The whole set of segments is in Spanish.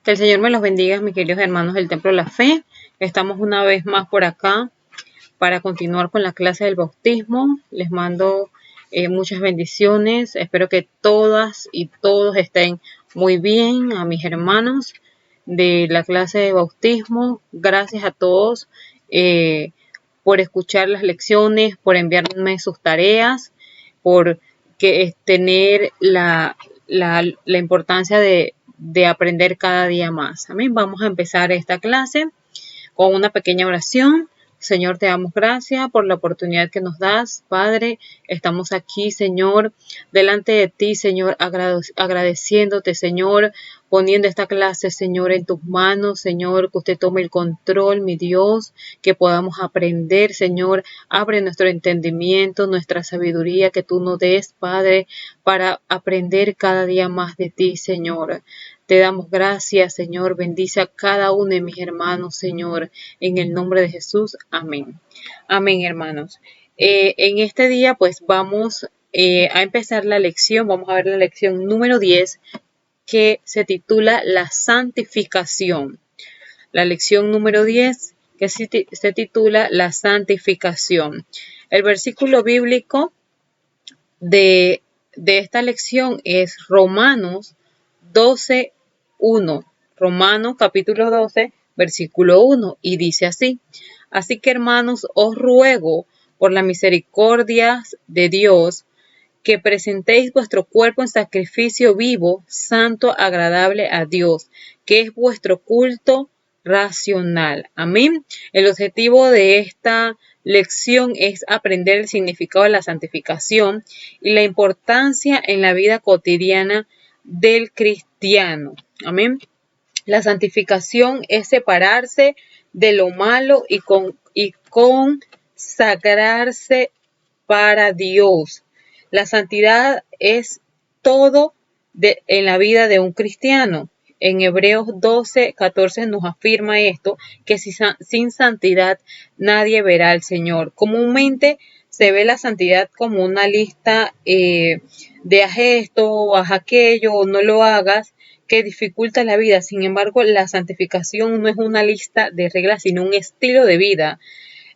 Que el Señor me los bendiga, mis queridos hermanos del Templo de la Fe. Estamos una vez más por acá para continuar con la clase del bautismo. Les mando muchas bendiciones. Espero que todas y todos estén muy bien. A mis hermanos de la clase de bautismo, gracias a todos por escuchar las lecciones, por enviarme sus tareas, por tener la importancia de aprender cada día más. Amén. Vamos a empezar esta clase con una pequeña oración. Señor, te damos gracias por la oportunidad que nos das, Padre. Estamos aquí, Señor, delante de ti, Señor, agradeciéndote, Señor, poniendo esta clase, Señor, en tus manos, Señor, que usted tome el control, mi Dios, que podamos aprender, Señor. Abre nuestro entendimiento, nuestra sabiduría que tú nos des, Padre, para aprender cada día más de ti, Señor. Te damos gracias, Señor. Bendice a cada uno de mis hermanos, Señor. En el nombre de Jesús. Amén. Amén, hermanos. En este día, pues vamos a empezar la lección. Vamos a ver la lección número 10, que se titula La santificación. La lección número 10, que se titula La santificación. El versículo bíblico de esta lección es Romanos 12:1. Romanos capítulo 12, versículo 1, y dice así: Así que, hermanos, os ruego por la misericordia de Dios que presentéis vuestro cuerpo en sacrificio vivo, santo, agradable a Dios, que es vuestro culto racional. Amén. El objetivo de esta lección es aprender el significado de la santificación y la importancia en la vida cotidiana del cristiano. Amén. La santificación es separarse de lo malo y consagrarse para Dios. La santidad es todo en la vida de un cristiano. En Hebreos 12:14 nos afirma esto, que sin santidad nadie verá al Señor. Comúnmente se ve la santidad como una lista de haz esto, haz aquello, no lo hagas, que dificulta la vida. Sin embargo, la santificación no es una lista de reglas, sino un estilo de vida.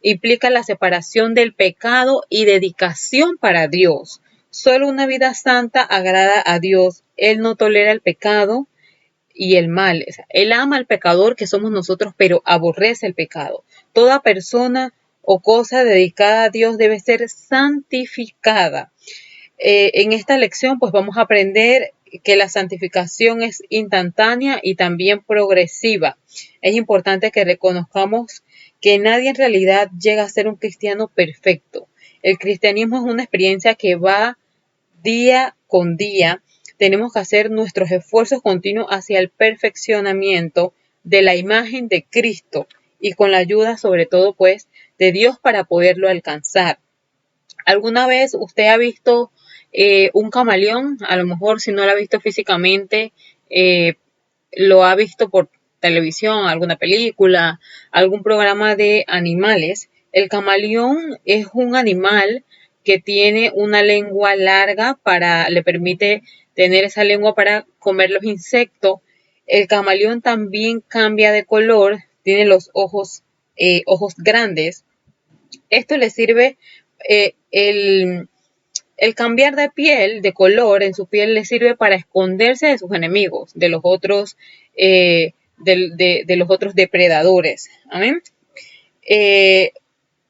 Implica la separación del pecado y dedicación para Dios. Solo una vida santa agrada a Dios. Él no tolera el pecado y el mal. Él ama al pecador, que somos nosotros, pero aborrece el pecado. Toda persona o cosa dedicada a Dios debe ser santificada. En esta lección, pues vamos a aprender que la santificación es instantánea y también progresiva. Es importante que reconozcamos que nadie en realidad llega a ser un cristiano perfecto. El cristianismo es una experiencia que va día con día. Tenemos que hacer nuestros esfuerzos continuos hacia el perfeccionamiento de la imagen de Cristo y con la ayuda, sobre todo, pues, de Dios para poderlo alcanzar. ¿Alguna vez usted ha visto un camaleón? A lo mejor, si no lo ha visto físicamente, lo ha visto por televisión, alguna película, algún programa de animales. El camaleón es un animal que tiene una lengua larga le permite tener esa lengua para comer los insectos. El camaleón también cambia de color, tiene los ojos grandes. Esto le sirve, el cambiar de piel, de color en su piel, le sirve para esconderse de sus enemigos, de los otros, de los otros depredadores. Amén.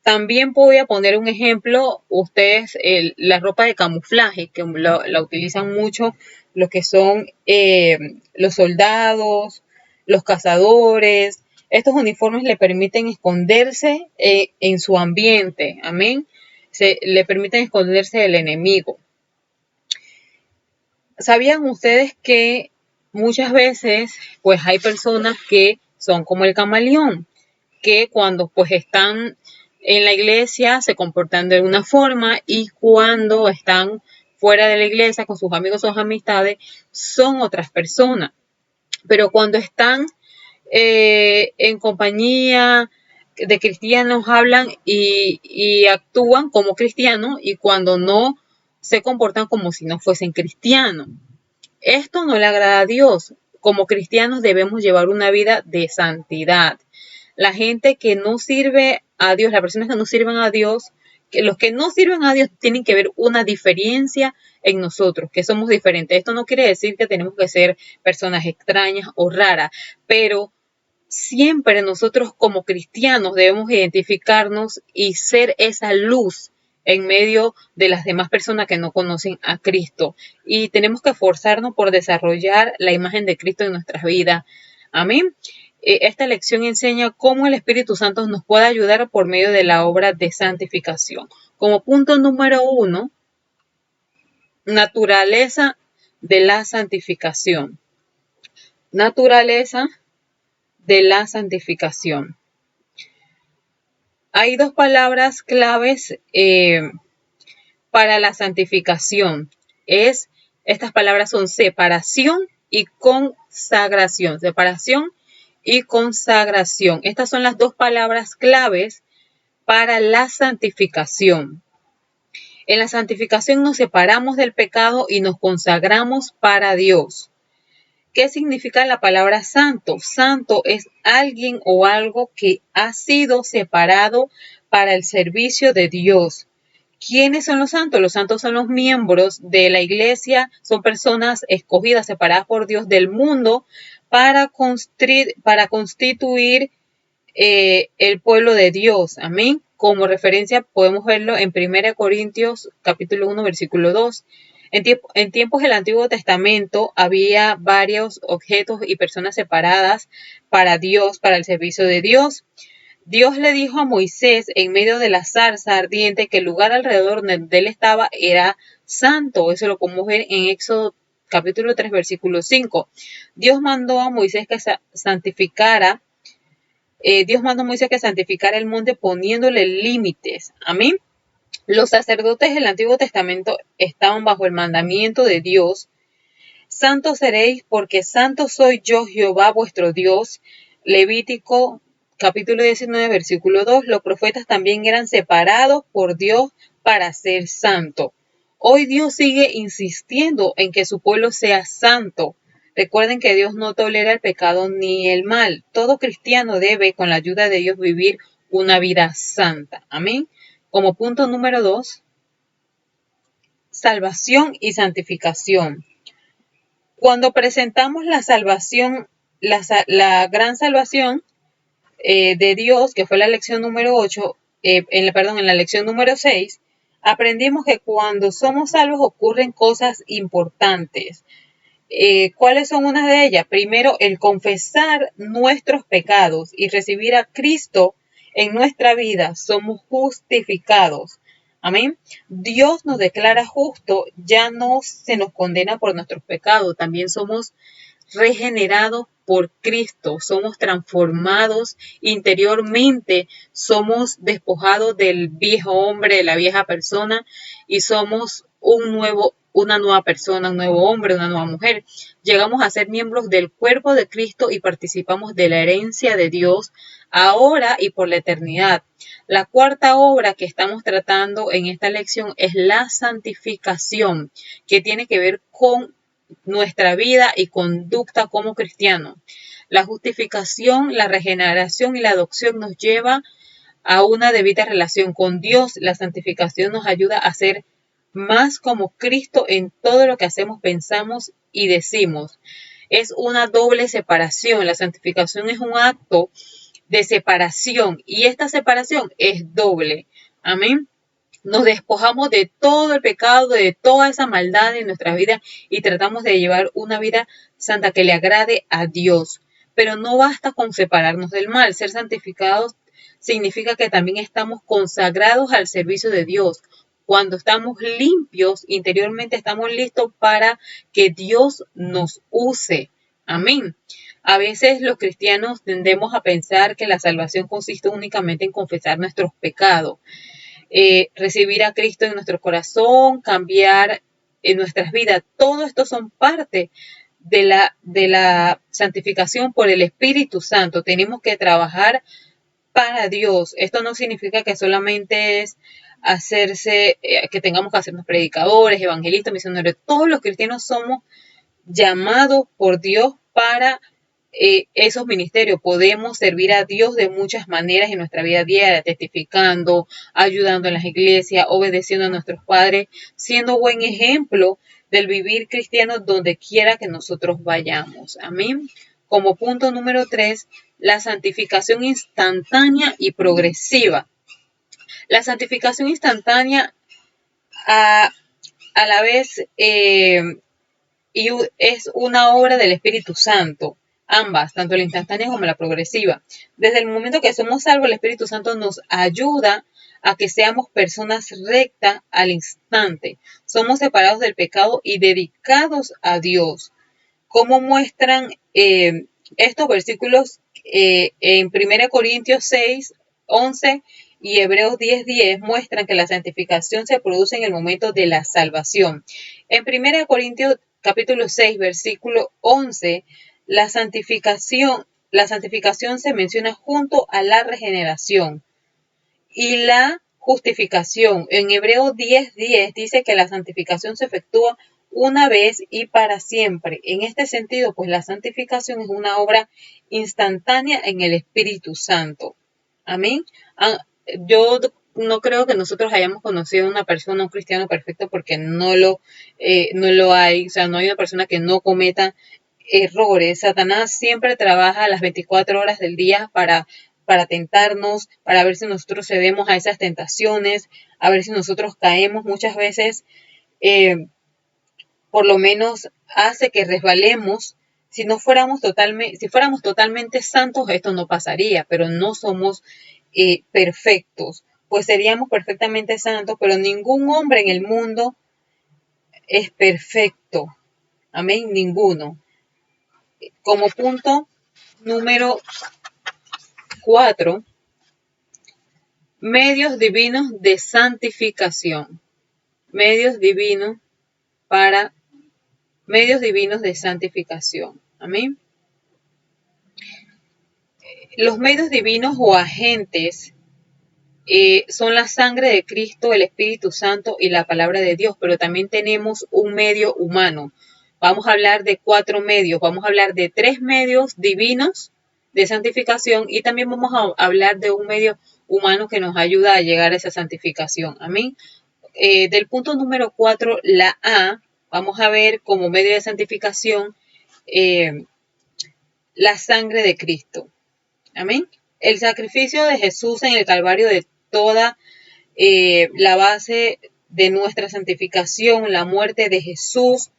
También voy a poner un ejemplo. Ustedes, la ropa de camuflaje, que la utilizan mucho los que son los soldados, los cazadores. Estos uniformes le permiten esconderse en su ambiente. Amén. Le permiten esconderse del enemigo. ¿Sabían ustedes que muchas veces pues hay personas que son como el camaleón, que cuando pues están en la iglesia se comportan de una forma y cuando están fuera de la iglesia con sus amigos o sus amistades son otras personas? Pero cuando están en compañía de cristianos hablan y actúan como cristianos, y cuando no se comportan como si no fuesen cristianos. Esto no le agrada a Dios. como cristianos debemos llevar una vida de santidad. La gente que no sirve a Dios, las personas que no sirven a Dios, que los que no sirven a Dios tienen que ver una diferencia en nosotros, que somos diferentes. Esto no quiere decir que tenemos que ser personas extrañas o raras, pero siempre nosotros como cristianos debemos identificarnos y ser esa luz en medio de las demás personas que no conocen a Cristo. Y tenemos que esforzarnos por desarrollar la imagen de Cristo en nuestras vidas. Amén. Esta lección enseña cómo el Espíritu Santo nos puede ayudar por medio de la obra de santificación. Como punto número 1, naturaleza de la santificación. Naturaleza de la santificación. Hay dos palabras claves para la santificación. Estas palabras son separación y consagración. Separación y consagración. Estas son las dos palabras claves para la santificación. En la santificación nos separamos del pecado y nos consagramos para Dios. ¿Qué significa la palabra santo? Santo es alguien o algo que ha sido separado para el servicio de Dios. ¿Quiénes son los santos? Los santos son los miembros de la iglesia, son personas escogidas, separadas por Dios del mundo para constituir el pueblo de Dios. Amén. Como referencia podemos verlo en 1 Corintios capítulo 1 versículo 2. En tiempos del Antiguo Testamento había varios objetos y personas separadas para Dios, para el servicio de Dios. Dios le dijo a Moisés en medio de la zarza ardiente que el lugar alrededor donde él estaba era santo. Eso lo podemos ver en Éxodo capítulo 3 versículo 5. Dios mandó a Moisés que santificara el monte poniéndole límites. Amén. Los sacerdotes del Antiguo Testamento estaban bajo el mandamiento de Dios. Santos seréis porque santo soy yo, Jehová vuestro Dios. Levítico capítulo 19 versículo 2. Los profetas también eran separados por Dios para ser santo. Hoy Dios sigue insistiendo en que su pueblo sea santo. Recuerden que Dios no tolera el pecado ni el mal. Todo cristiano debe, con la ayuda de Dios, vivir una vida santa. Amén. Como punto número 2, salvación y santificación. Cuando presentamos la salvación, la gran salvación de Dios, que fue la lección número 8, en la lección número 6, aprendimos que cuando somos salvos ocurren cosas importantes. ¿Cuáles son unas de ellas? Primero, el confesar nuestros pecados y recibir a Cristo en nuestra vida. Somos justificados. Amén. Dios nos declara justo, ya no se nos condena por nuestros pecados. También somos regenerados por Cristo, somos transformados interiormente, somos despojados del viejo hombre, de la vieja persona y somos una nueva persona, un nuevo hombre, una nueva mujer. Llegamos a ser miembros del cuerpo de Cristo y participamos de la herencia de Dios ahora y por la eternidad. La cuarta obra que estamos tratando en esta lección es la santificación, que tiene que ver con nuestra vida y conducta como cristiano. La justificación, la regeneración y la adopción nos lleva a una debida relación con Dios. La santificación nos ayuda a ser más como Cristo en todo lo que hacemos, pensamos y decimos. Es una doble separación. La santificación es un acto de separación y esta separación es doble. Amén. Nos despojamos de todo el pecado, de toda esa maldad en nuestra vida y tratamos de llevar una vida santa que le agrade a Dios. Pero no basta con separarnos del mal. Ser santificados significa que también estamos consagrados al servicio de Dios. Cuando estamos limpios interiormente, estamos listos para que Dios nos use. Amén. A veces los cristianos tendemos a pensar que la salvación consiste únicamente en confesar nuestros pecados. Recibir a Cristo en nuestro corazón, cambiar en nuestras vidas. Todo esto son parte de la santificación por el Espíritu Santo. Tenemos que trabajar para Dios. Esto no significa que solamente es que tengamos que hacernos predicadores, evangelistas, misioneros. Todos los cristianos somos llamados por Dios para esos ministerios. Podemos servir a Dios de muchas maneras en nuestra vida diaria, testificando, ayudando en las iglesias, obedeciendo a nuestros padres, siendo buen ejemplo del vivir cristiano donde quiera que nosotros vayamos. Amén. Como punto número 3, la santificación instantánea y progresiva. La santificación instantánea a la vez y es una obra del Espíritu Santo, ambas, tanto la instantánea como la progresiva. Desde el momento que somos salvos, el Espíritu Santo nos ayuda a que seamos personas rectas al instante. Somos separados del pecado y dedicados a Dios. ¿Cómo muestran estos versículos en 1 Corintios 6, 11 y Hebreos 10:10 muestran que la santificación se produce en el momento de la salvación? En 1 Corintios capítulo 6, versículo 11, la santificación se menciona junto a la regeneración y la justificación. En Hebreos 10:10 dice que la santificación se efectúa una vez y para siempre. En este sentido, pues la santificación es una obra instantánea en el Espíritu Santo. Amén. Yo no creo que nosotros hayamos conocido a una persona, un cristiano perfecto, porque no lo hay. O sea, no hay una persona que no cometa errores. Satanás siempre trabaja las 24 horas del día para tentarnos, para ver si nosotros cedemos a esas tentaciones, a ver si nosotros caemos. Muchas veces, por lo menos, hace que resbalemos. Si fuéramos totalmente santos, esto no pasaría, pero no somos perfectos, pues seríamos perfectamente santos, pero ningún hombre en el mundo es perfecto. Amén, ninguno. Como punto número 4, medios divinos de santificación. Medios divinos de santificación. Amén. Los medios divinos o agentes son la sangre de Cristo, el Espíritu Santo y la palabra de Dios, pero también tenemos un medio humano. Vamos a hablar de 4 medios, vamos a hablar de 3 medios divinos de santificación y también vamos a hablar de un medio humano que nos ayuda a llegar a esa santificación. Amén. Del punto número 4, la A, vamos a ver como medio de santificación la sangre de Cristo. Amén. El sacrificio de Jesús en el Calvario de toda la base de nuestra santificación, la muerte de Jesús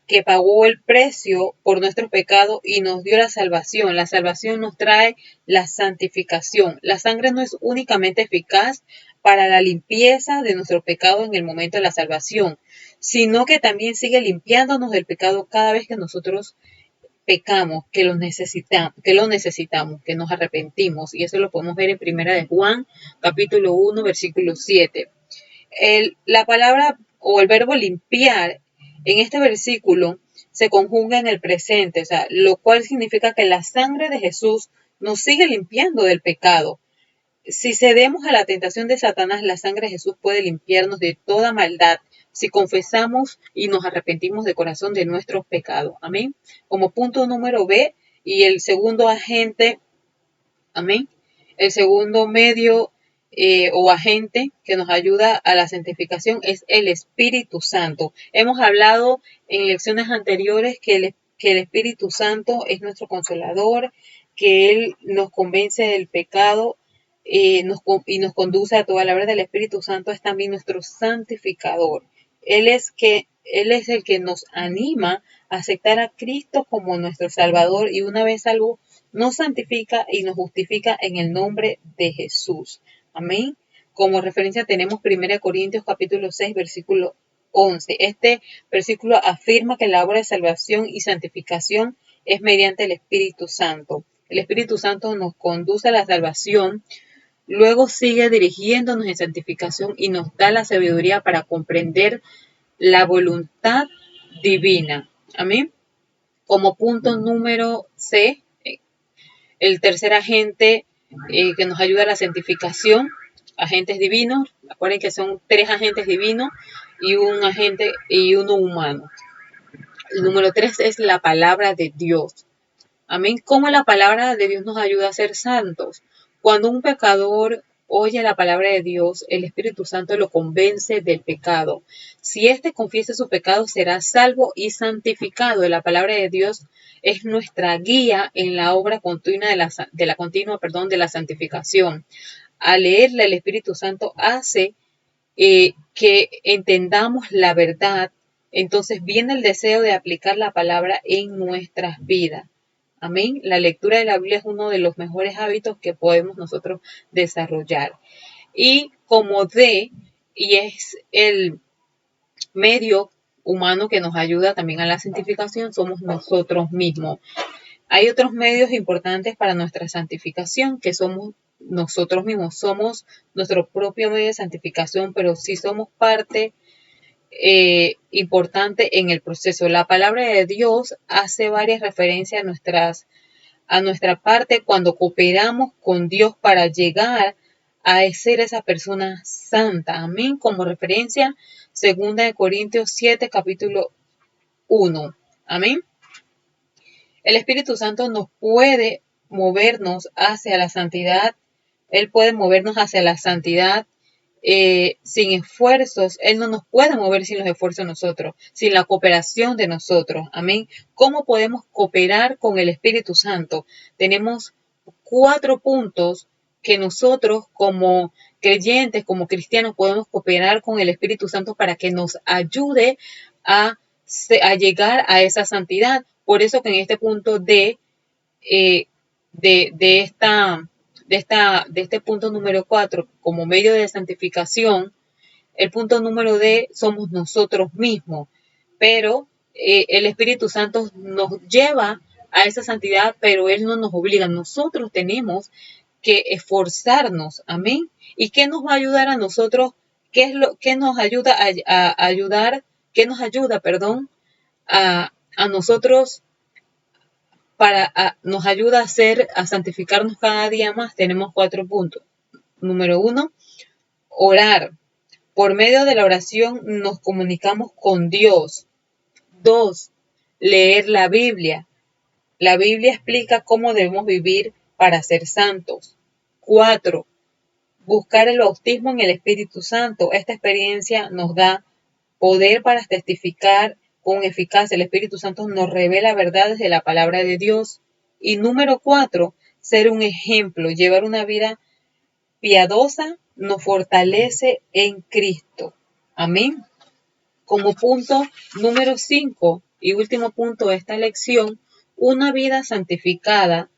que pagó el precio por nuestros pecados y nos dio la salvación. La salvación nos trae la santificación. La sangre no es únicamente eficaz para la limpieza de nuestro pecado en el momento de la salvación, sino que también sigue limpiándonos del pecado cada vez que nosotros pecamos, que lo necesitamos, que nos arrepentimos. Y eso lo podemos ver en 1 de Juan, capítulo 1, versículo 7. La palabra o el verbo limpiar en este versículo se conjuga en el presente, o sea, lo cual significa que la sangre de Jesús nos sigue limpiando del pecado. Si cedemos a la tentación de Satanás, la sangre de Jesús puede limpiarnos de toda maldad si confesamos y nos arrepentimos de corazón de nuestros pecados. Amén. Como punto número B y el segundo agente, amén, el segundo medio o agente que nos ayuda a la santificación es el Espíritu Santo. Hemos hablado en lecciones anteriores que el Espíritu Santo es nuestro consolador, que Él nos convence del pecado y nos conduce a toda la verdad. El Espíritu Santo es también nuestro santificador. Él es el que nos anima a aceptar a Cristo como nuestro Salvador y una vez salvo nos santifica y nos justifica en el nombre de Jesús. Amén. Como referencia tenemos 1 Corintios capítulo 6, versículo 11. Este versículo afirma que la obra de salvación y santificación es mediante el Espíritu Santo. El Espíritu Santo nos conduce a la salvación, luego sigue dirigiéndonos en santificación y nos da la sabiduría para comprender la voluntad divina. Amén. Como punto número C, el tercer agente que nos ayuda a la santificación, agentes divinos. Recuerden que son 3 agentes divinos y un agente y uno humano. El número 3 es la palabra de Dios. Amén. ¿Cómo la palabra de Dios nos ayuda a ser santos? Cuando un pecador oye la palabra de Dios, el Espíritu Santo lo convence del pecado. Si éste confiesa su pecado, será salvo y santificado. La palabra de Dios es nuestra guía en la obra continua de la santificación. Al leerla, el Espíritu Santo hace que entendamos la verdad. Entonces viene el deseo de aplicar la palabra en nuestras vidas. Amén. La lectura de la Biblia es uno de los mejores hábitos que podemos nosotros desarrollar. Y y es el medio humano que nos ayuda también a la santificación, somos nosotros mismos. Hay otros medios importantes para nuestra santificación, que somos nosotros mismos. Somos nuestro propio medio de santificación, pero sí somos parte importante en el proceso. La palabra de Dios hace varias referencias a nuestra parte cuando cooperamos con Dios para llegar a ser esa persona santa. Amén. Como referencia, 2 Corintios 7, capítulo 1. Amén. El Espíritu Santo nos puede movernos hacia la santidad. Él puede movernos hacia la santidad sin esfuerzos. Él no nos puede mover sin los esfuerzos de nosotros, sin la cooperación de nosotros. Amén. ¿Cómo podemos cooperar con el Espíritu Santo? Tenemos 4 puntos que nosotros como creyentes, como cristianos, podemos cooperar con el Espíritu Santo para que nos ayude a llegar a esa santidad. Por eso que en este punto de este punto número 4, como medio de santificación, el punto número D somos nosotros mismos, pero el Espíritu Santo nos lleva a esa santidad, pero Él no nos obliga. Nosotros tenemos que esforzarnos, amén. ¿Y qué nos va a ayudar a nosotros? ¿Qué nos ayuda a ayudar? ¿Qué nos ayuda, perdón, a nosotros nos ayuda a santificarnos cada día más? Tenemos 4 puntos. Número 1, orar. Por medio de la oración nos comunicamos con Dios. 2, leer la Biblia. La Biblia explica cómo debemos vivir para ser santos. 4, buscar el bautismo en el Espíritu Santo. Esta experiencia nos da poder para testificar con eficacia. El Espíritu Santo nos revela verdades de la palabra de Dios. Y número 4, ser un ejemplo, llevar una vida piadosa nos fortalece en Cristo. Amén. Como punto número 5 y último punto de esta lección, una vida santificada,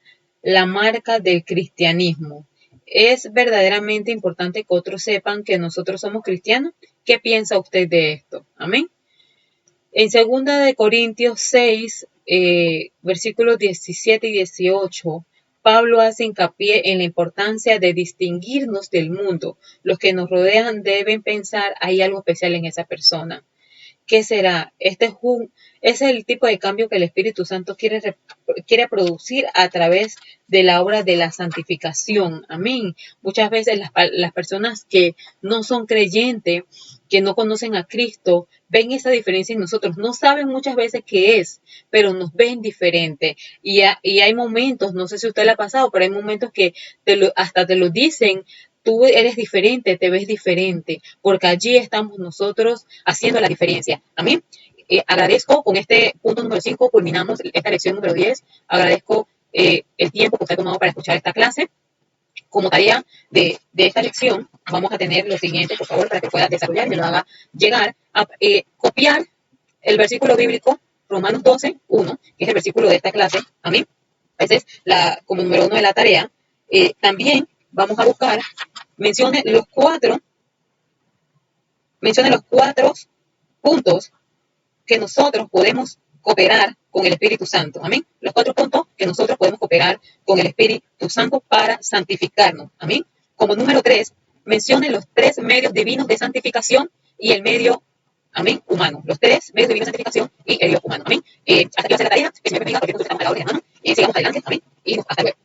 la marca del cristianismo. Es verdaderamente importante que otros sepan que nosotros somos cristianos. ¿Qué piensa usted de esto? Amén. En 2 Corintios 6, versículos 17 y 18, Pablo hace hincapié en la importancia de distinguirnos del mundo. Los que nos rodean deben pensar, hay algo especial en esa persona. ¿Qué será? Este es el tipo de cambio que el Espíritu Santo quiere producir a través de la obra de la santificación. Amén. Muchas veces las personas que no son creyentes, que no conocen a Cristo, ven esa diferencia en nosotros. No saben muchas veces qué es, pero nos ven diferente. Y hay momentos, no sé si a usted le ha pasado, pero hay momentos que hasta te lo dicen. Tú eres diferente, te ves diferente, porque allí estamos nosotros haciendo la diferencia. Amén. Agradezco con este punto número 5, culminamos esta lección número 10. Agradezco el tiempo que usted ha tomado para escuchar esta clase. Como tarea de esta lección, vamos a tener lo siguiente, por favor, para que pueda desarrollar y me lo haga llegar a copiar el versículo bíblico Romanos 12, 1, que es el versículo de esta clase. Amén. Ese es como número 1 de la tarea. También vamos a buscar, mencione los cuatro puntos que nosotros podemos cooperar con el Espíritu Santo. Amén. Los 4 puntos que nosotros podemos cooperar con el Espíritu Santo para santificarnos. Amén. Como número 3, mencione los 3 medios divinos de santificación y el medio, amén, humano. Los 3 medios divinos de santificación y el medio humano. Amén. Hasta aquí va a ser la tarea. Que se me bendiga porque nosotros estamos a la orden, hermano. Sigamos adelante. Amén. Y hasta luego.